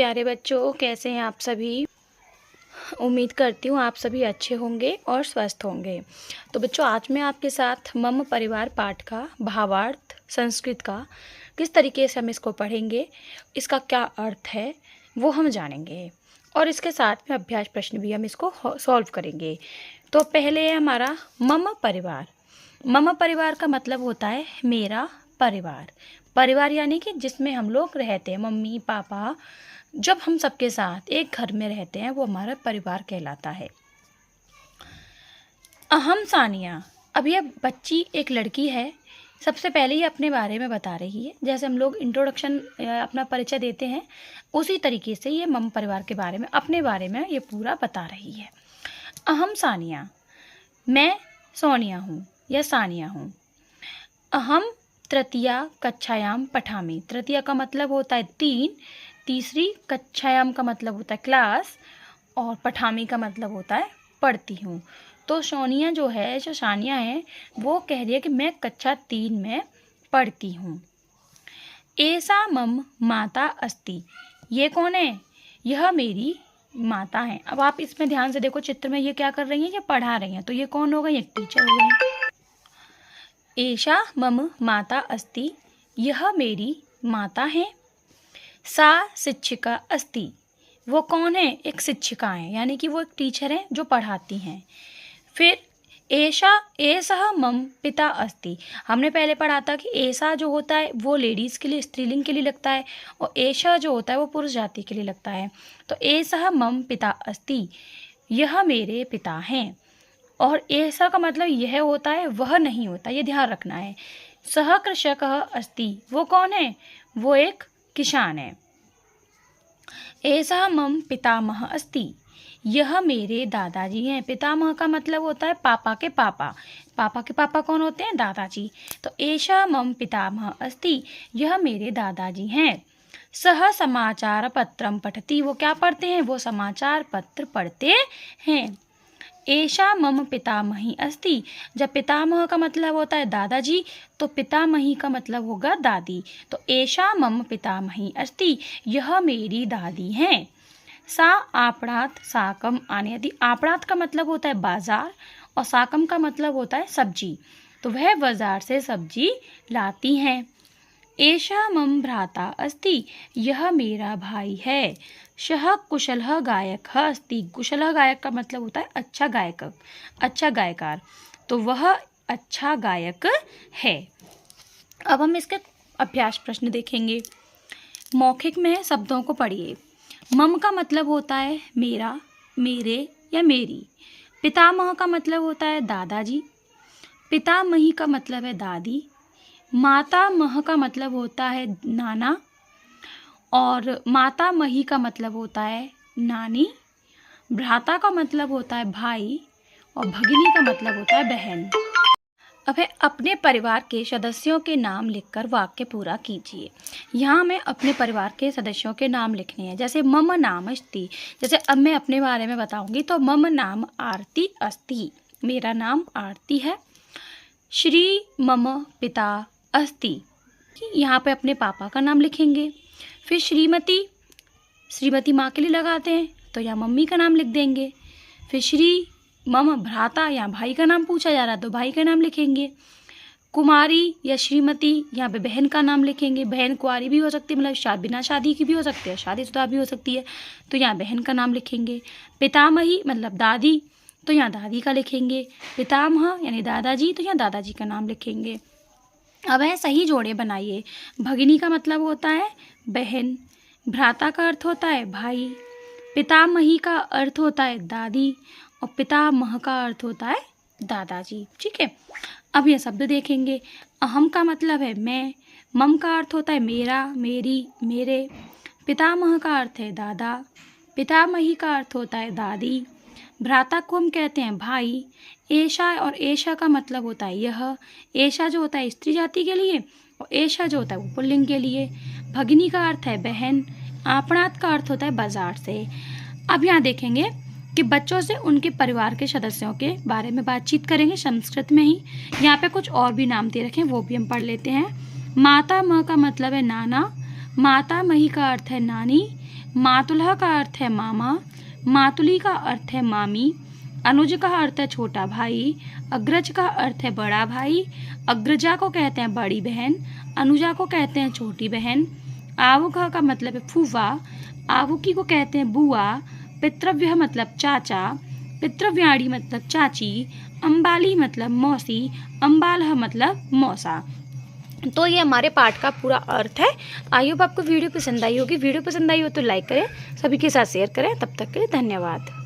प्यारे बच्चों, कैसे हैं आप सभी। उम्मीद करती हूँ आप सभी अच्छे होंगे और स्वस्थ होंगे। तो बच्चों, आज मैं आपके साथ मम परिवार पाठ का भावार्थ संस्कृत का किस तरीके से हम इसको पढ़ेंगे, इसका क्या अर्थ है वो हम जानेंगे और इसके साथ में अभ्यास प्रश्न भी हम इसको सॉल्व करेंगे। तो पहले है हमारा मम परिवार। मम परिवार का मतलब होता है मेरा परिवार। परिवार यानी कि जिसमें हम लोग रहते हैं, मम्मी पापा, जब हम सबके साथ एक घर में रहते हैं वो हमारा परिवार कहलाता है। अहम सानिया। अब ये बच्ची एक लड़की है। सबसे पहले ये अपने बारे में बता रही है। जैसे हम लोग इंट्रोडक्शन अपना परिचय देते हैं, उसी तरीके से ये मम परिवार के बारे में, अपने बारे में ये पूरा बता रही है। अहम सानिया, मैं सोनिया हूँ या सानिया हूँ। अहम तृतीया कक्षायाम पठामि। तृतीया का मतलब होता है 3, तीसरी कक्षायाम का मतलब होता है क्लास, और पठामी का मतलब होता है पढ़ती हूँ। तो सोनिया जो है, जो सानिया है, वो कह रही है कि मैं कक्षा 3 में पढ़ती हूँ। ऐसा मम माता अस्ति। ये कौन है? यह मेरी माता है। अब आप इसमें ध्यान से देखो, चित्र में ये क्या कर रही हैं? ये पढ़ा रही हैं। तो ये कौन हो गई? एक टीचर हो गई। ऐसा मम माता अस्ति। यह मेरी माता है। सा शिक्षिका अस्ति। वो कौन है? एक शिक्षिका है, यानी कि वो एक टीचर है जो पढ़ाती हैं। फिर एषः मम पिता अस्ति। हमने पहले पढ़ा था कि ऐसा जो होता है वो लेडीज़ के लिए, स्त्रीलिंग के लिए लगता है, और एषा जो होता है वो पुरुष जाति के लिए लगता है। तो एषः मम पिता अस्ति। यह मेरे पिता हैं। और ऐसा का मतलब यह होता है, वह नहीं होता, ये ध्यान रखना है। सह कृषकः अस्ति। वो कौन है? वो एक किसान है। ऐसा मम पितामह अस्ति। यह मेरे दादाजी हैं। पितामह का मतलब होता है पापा के पापा। पापा के पापा कौन होते हैं? दादाजी। तो ऐसा मम पितामह अस्ति। यह मेरे दादाजी हैं। सह समाचार पत्रम पठति। वो क्या पढ़ते हैं? वो समाचार पत्र पढ़ते हैं। ऐसा मम पितामही अस्ति। जब पितामह का मतलब होता है दादाजी, तो पितामही का मतलब होगा दादी। तो ऐसा मम पितामही अस्ति। यह मेरी दादी हैं। सा आपणात साकम आनयति। आपणात का मतलब होता है बाजार, और साकम का मतलब होता है सब्जी। तो वह बाजार से सब्जी लाती हैं। ऐसा मम भ्राता अस्ति। यह मेरा भाई है। सः कुशलः गायकः अस्ति। कुशलः गायक का मतलब होता है अच्छा गायक, अच्छा गायकार। तो वह अच्छा गायक है। अब हम इसके अभ्यास प्रश्न देखेंगे। मौखिक में शब्दों को पढ़िए। मम का मतलब होता है मेरा, मेरे या मेरी। पितामह का मतलब होता है दादाजी। पितामही का मतलब है दादी। माता मह का मतलब होता है नाना, और माता मही का मतलब होता है नानी। भ्राता का मतलब होता है भाई, और भगिनी का मतलब होता है बहन। अब है अपने परिवार के सदस्यों के नाम लिखकर वाक्य पूरा कीजिए। यहाँ हमें अपने परिवार के सदस्यों के नाम लिखने हैं। जैसे मम नाम अस्ति। जैसे अब मैं अपने बारे में बताऊंगी, तो मम नाम आरती अस्ति। मेरा नाम आरती है। श्री मम पिता अस्ति। यहाँ पे अपने पापा का नाम लिखेंगे। फिर श्रीमती, श्रीमती माँ के लिए लगाते हैं, तो यहाँ मम्मी का नाम लिख देंगे। फिर श्री मम भ्राता, यहाँ भाई का नाम पूछा जा रहा है तो भाई का नाम लिखेंगे। कुमारी या श्रीमती, यहाँ पे बहन का नाम लिखेंगे। बहन कुंवारी भी हो सकती है, मतलब बिना शादी की भी हो सकती है, शादीशुदा भी हो सकती है, तो यहाँ बहन का नाम लिखेंगे। पितामही मतलब दादी, तो यहाँ दादी का लिखेंगे। पितामह यानी दादाजी, तो यहाँ दादाजी का नाम लिखेंगे। अब है सही जोड़े बनाइए। भगिनी का मतलब होता है बहन। भ्राता का अर्थ होता है भाई। पितामही का अर्थ होता है दादी, और पितामह का अर्थ होता है दादाजी। ठीक है, अब ये शब्द देखेंगे। अहम का मतलब है मैं। मम का अर्थ होता है मेरा, मेरी, मेरे। पितामह का अर्थ है दादा। पितामही का अर्थ होता है दादी। भ्राता को हम कहते हैं भाई। ऐशा और ऐशा का मतलब होता है यह। ऐशा जो होता है स्त्री जाति के लिए, और ऐशा जो होता है वो पुल्लिंग के लिए। भगिनी का अर्थ है बहन। आपणात का अर्थ होता है बाजार से। अब यहाँ देखेंगे कि बच्चों से उनके परिवार के सदस्यों के बारे में बातचीत करेंगे संस्कृत में ही। यहाँ पे कुछ और भी नाम दे रखे हैं, वो भी हम पढ़ लेते हैं। माता मह का मतलब है नाना। माता मही का अर्थ है नानी। मातुलः का अर्थ है मामा, मातुली का अर्थ है मामी, अनुज का अर्थ है छोटा भाई, अग्रज का अर्थ है बड़ा भाई, अग्रजा को कहते हैं बड़ी बहन, अनुजा को कहते हैं छोटी बहन, आवुका का मतलब है फूफा, आवुकी को कहते हैं बुआ, पितृव्य मतलब चाचा, पितृव्याणी मतलब चाची, अम्बाली मतलब मौसी, अम्बालह मतलब मौसा। तो ये हमारे पाठ का पूरा अर्थ है। आई होप आपको वीडियो पसंद आई होगी। वीडियो पसंद आई हो तो लाइक करें, सभी के साथ शेयर करें। तब तक के लिए धन्यवाद।